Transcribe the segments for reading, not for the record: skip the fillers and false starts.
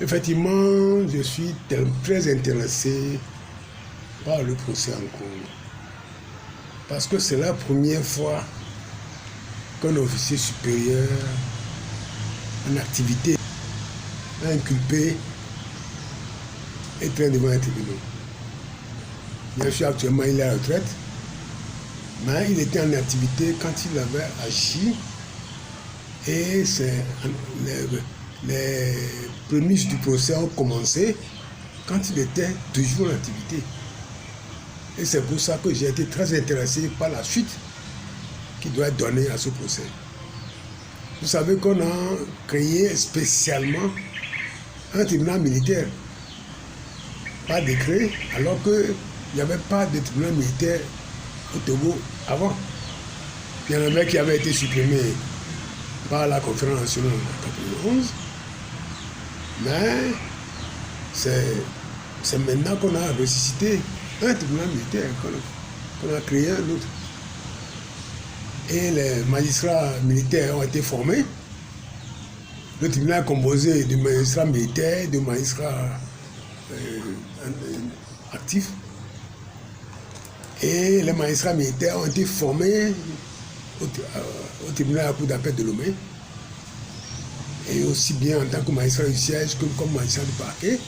Effectivement, je suis très intéressé par le procès en cours. Parce que c'est la première fois qu'un officier supérieur en activité inculpé est train devant un tribunal. Bien sûr, actuellement, il est à la retraite, mais il était en activité quand il avait agi et les prémices du procès ont commencé quand il était toujours en activité. Et c'est pour ça que j'ai été très intéressé par la suite qui doit être donnée à ce procès. Vous savez qu'on a créé spécialement un tribunal militaire par décret, alors qu'il n'y avait pas de tribunal militaire au Togo avant. Il y en avait qui avaient été supprimés par la conférence nationale en 1991. Mais c'est maintenant qu'on a ressuscité un tribunal militaire, qu'on a créé un autre. Et les magistrats militaires ont été formés. Le tribunal est composé de magistrats militaires, de magistrats actifs. Et les magistrats militaires ont été formés au tribunal à la cour d'appel de Lomé. Et aussi bien en tant que magistrat du siège que comme magistrat du parquet.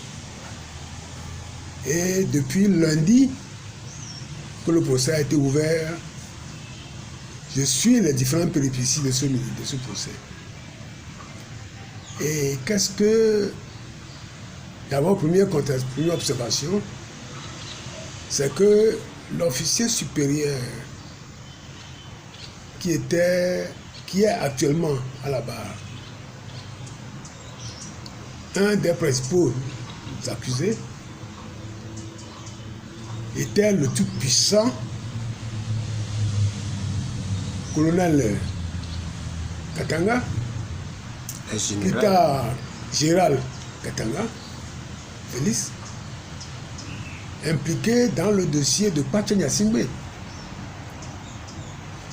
Et depuis lundi que le procès a été ouvert, je suis les différentes péripéties de ce procès. Et qu'est-ce que... D'abord, première observation, c'est que l'officier supérieur qui est actuellement à la barre, un des principaux accusés, était le tout-puissant colonel Katanga, général Katanga, Félix, impliqué dans le dossier de Pacha Gnassingbé.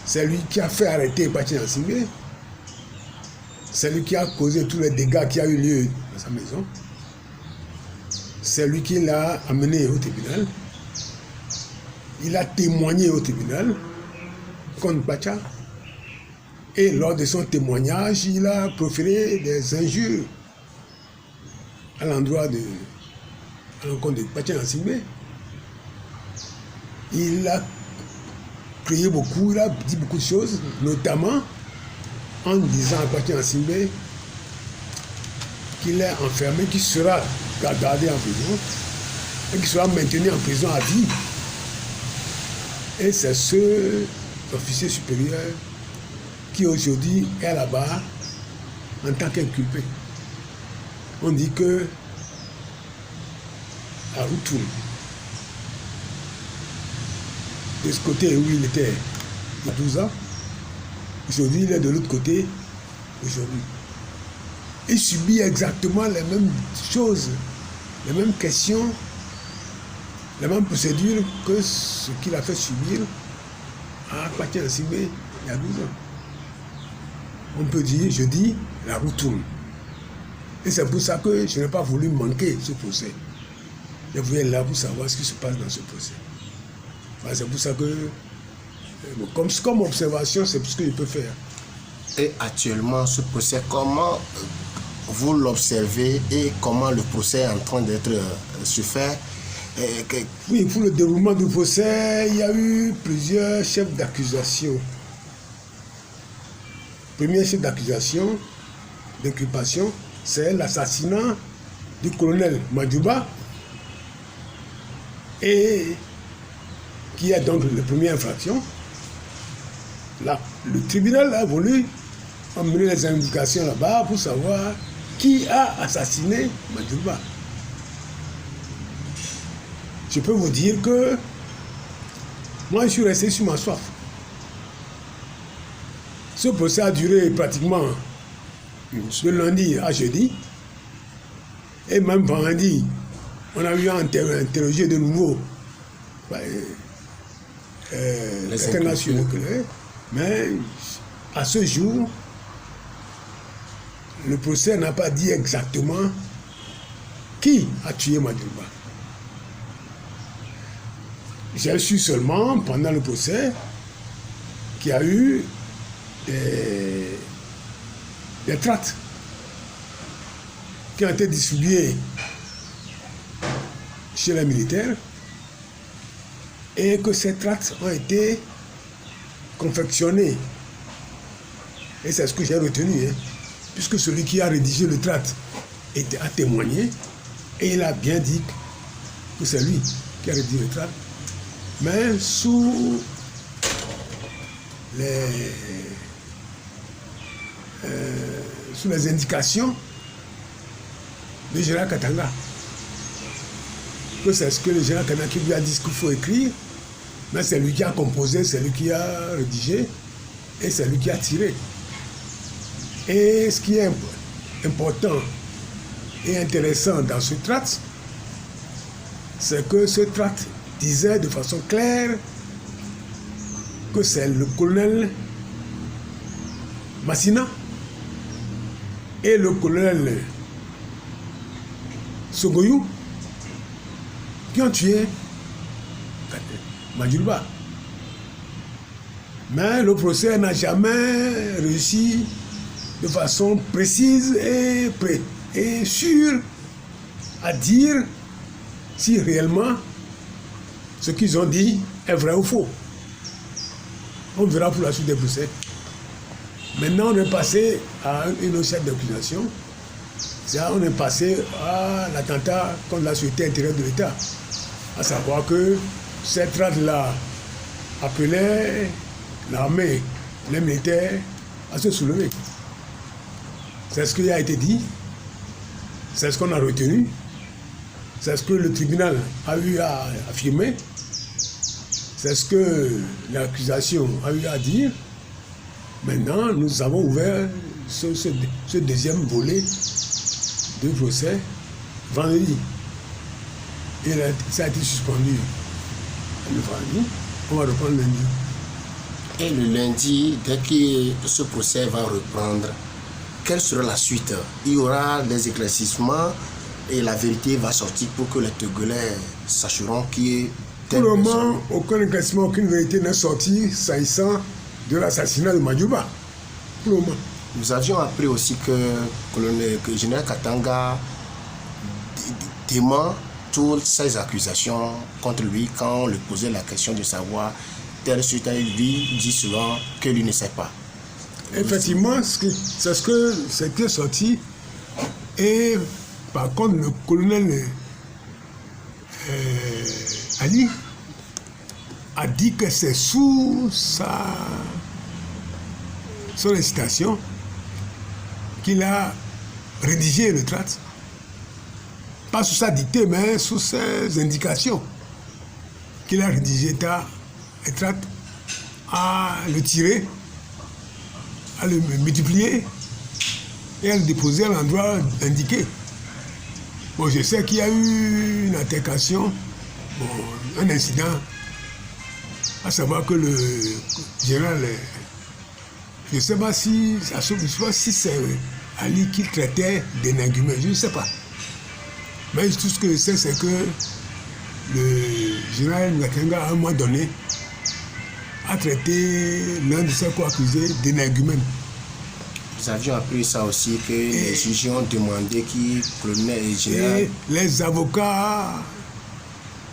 C'est lui qui a fait arrêter Pacha Gnassingbé. C'est lui qui a causé tous les dégâts qui ont eu lieu dans sa maison. C'est lui qui l'a amené au tribunal. Il a témoigné au tribunal contre Pacha. Et lors de son témoignage, il a proféré des injures à l'endroit de Pacha Gnassingbé. Il a crié beaucoup, il a dit beaucoup de choses, notamment en disant à Pacha Gnassingbé qu'il est enfermé, qu'il sera gardé en prison et qu'il sera maintenu en prison à vie. Et c'est ce officier supérieur qui aujourd'hui est là-bas en tant qu'inculpé. On dit que la roue tourne. De ce côté où il était il y a 12 ans, aujourd'hui il est de l'autre côté aujourd'hui. Il subit exactement les mêmes choses, les mêmes questions, les mêmes procédures que ce qu'il a fait subir à Pacha Gnassingbé il y a 12 ans. On peut dire, je dis, la roue tourne. Et c'est pour ça que je n'ai pas voulu manquer ce procès. Je voulais là pour savoir ce qui se passe dans ce procès. C'est pour ça que, comme observation, c'est ce que je peux faire. Et actuellement, ce procès, comment vous l'observez et comment le procès est en train d'être se fait? Oui, pour le déroulement du procès, il y a eu plusieurs chefs d'accusation. Premier chef d'accusation, d'inculpation, c'est l'assassinat du colonel Madjouba, et qui est donc la première infraction. Là, le tribunal a voulu emmener les investigations là-bas pour savoir qui a assassiné Madjouba. Je peux vous dire que moi, je suis resté sur ma soif. Ce procès a duré pratiquement de lundi à jeudi. Et même vendredi, on a eu à interroger de nouveau les internationaux. Mais à ce jour, le procès n'a pas dit exactement qui a tué Madjouba. J'ai su seulement pendant le procès qu'il y a eu des tracts qui ont été distribués chez les militaires et que ces tracts ont été confectionnés. Et c'est ce que j'ai retenu, hein, puisque celui qui a rédigé le tract a témoigné et il a bien dit que c'est lui qui a rédigé le tract, mais sous les indications de Général Katanga. Que c'est ce que le Général Katanga qui lui a dit ce qu'il faut écrire, mais c'est lui qui a composé, c'est lui qui a rédigé et c'est lui qui a tiré. Et ce qui est important et intéressant dans ce tract, c'est que ce tract disait de façon claire que c'est le colonel Massina et le colonel Sogoyou qui ont tué Madjouba. Mais le procès n'a jamais réussi de façon précise et sûre à dire si réellement ce qu'ils ont dit est vrai ou faux. On verra pour la suite des procès. Maintenant, on est passé à une autre chef d'accusation. On est passé à l'attentat contre la sécurité intérieure de l'État. À savoir que ces tracts-là appelaient l'armée, les militaires à se soulever. C'est ce qui a été dit, c'est ce qu'on a retenu, c'est ce que le tribunal a eu à affirmer, c'est ce que l'accusation a eu à dire. Maintenant, nous avons ouvert ce deuxième volet de procès vendredi. Et ça a été suspendu le vendredi. On va reprendre lundi. Et le lundi, dès que ce procès va reprendre, quelle sera la suite? Il y aura des éclaircissements et la vérité va sortir pour que les Togolais sacheront qui est... Pour le moment, aucun éclaircissement, aucune vérité n'est sortie s'agissant de l'assassinat de Madjouba. Pour le moment. Nous avions appris aussi que le général Katanga dément toutes ces accusations contre lui quand on lui posait la question de savoir tel suite, lui dit souvent que lui ne sait pas. Effectivement, c'est ce qui est sorti. Et par contre, le colonel Ali a dit que c'est sous son incitation qu'il a rédigé le tract. Pas sous sa dictée, mais sous ses indications qu'il a rédigé le tract, à le tirer, à le multiplier et à le déposer à l'endroit indiqué. Bon, je sais qu'il y a eu une altercation, un incident, à savoir que le général, je ne sais pas si c'est Ali qui traitait d'énergumène, je ne sais pas. Mais tout ce que je sais, c'est que le général Ngatenga, à un moment donné, a traité l'un de ses co-accusés d'énergumène. Nous avions appris ça aussi, que les juges ont demandé qui colonel et général. Et les avocats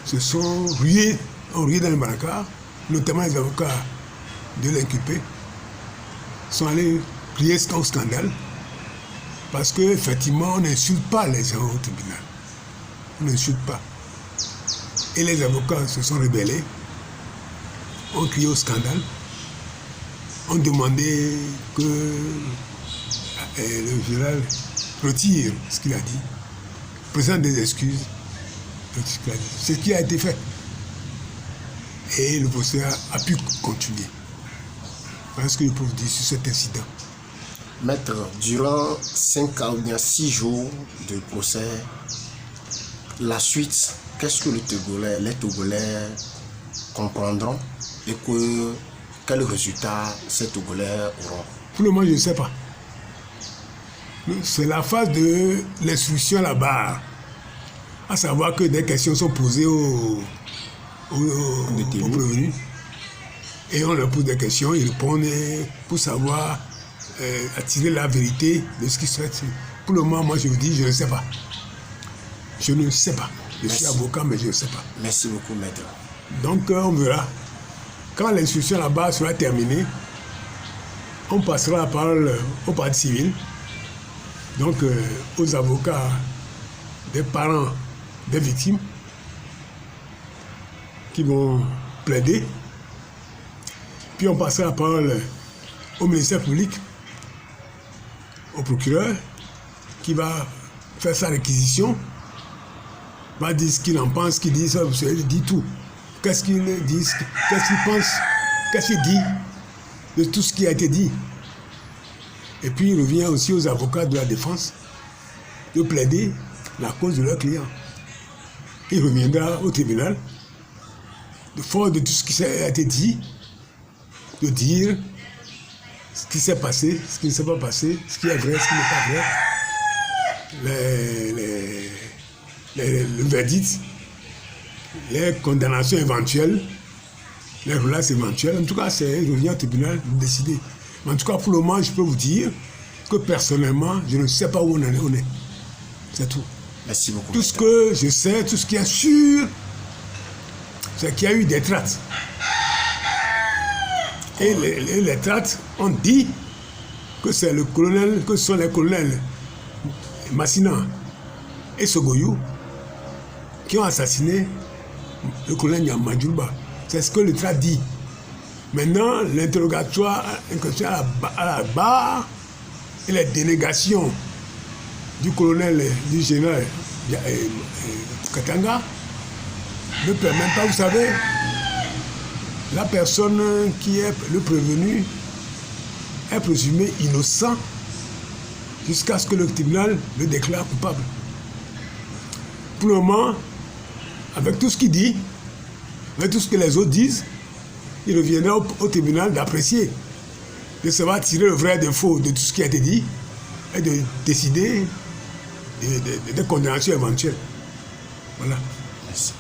se sont rués dans le brancard, notamment les avocats de l'inculpé, sont allés crier au scandale, parce qu'effectivement, on n'insulte pas les gens au tribunal. On n'insulte pas. Et les avocats se sont rebellés, ont crié au scandale, ont demandé que le général retire ce qu'il a dit, présente des excuses, ce qui a été fait. Et le procès a pu continuer. Voilà ce que je peux vous dire sur cet incident. Maître, durant 5 ou bien 6 jours de procès, la suite, qu'est-ce que les Togolais comprendront et quel résultat ces Togolais auront? Pour le moment, je ne sais pas. C'est la phase de l'instruction à la barre À savoir que des questions sont posées aux prévenus. Et on leur pose des questions, ils répondent pour savoir attirer la vérité de ce qui se fait. Pour le moment, moi je vous dis, je ne sais pas. Je ne sais pas. Je suis avocat, mais je ne sais pas. Merci beaucoup, maître. Donc, on verra. Quand l'instruction là-bas sera terminée, on passera la parole au parti civil, donc aux avocats des parents des victimes qui vont plaider. Puis on passera la parole au ministère public, au procureur, qui va faire sa réquisition, va dire ce qu'il en pense, qu'il dit ça, il dit tout. Qu'est-ce qu'il dit, qu'est-ce qu'il pense, qu'est-ce qu'il dit de tout ce qui a été dit. Et puis il revient aussi aux avocats de la défense de plaider la cause de leur client. Il reviendra au tribunal, de fort de tout ce qui a été dit, de dire ce qui s'est passé, ce qui ne s'est pas passé, ce qui est vrai, ce qui n'est pas vrai, le verdict, les condamnations éventuelles, les relations éventuelles. En tout cas, il revient au tribunal de décider. Mais en tout cas, pour le moment, je peux vous dire que personnellement, je ne sais pas où on est. C'est tout. Merci beaucoup. Tout ce que je sais, tout ce qui est sûr, c'est qu'il y a eu des tracts. Et les tracts ont dit que c'est le colonel, que ce sont les colonels Massina et Sogoyou qui ont assassiné le colonel Nyamadjoulba. C'est ce que le tract dit. Maintenant, l'interrogatoire à la barre et les dénégations du colonel, du général Katanga ne permettent pas, vous savez, la personne qui est le prévenu est présumé innocent jusqu'à ce que le tribunal le déclare coupable. Pour le moment, avec tout ce qu'il dit, avec tout ce que les autres disent, il reviendra au tribunal d'apprécier, de savoir tirer le vrai des faux de tout ce qui a été dit et de décider des condamnations éventuelles. Voilà. Merci.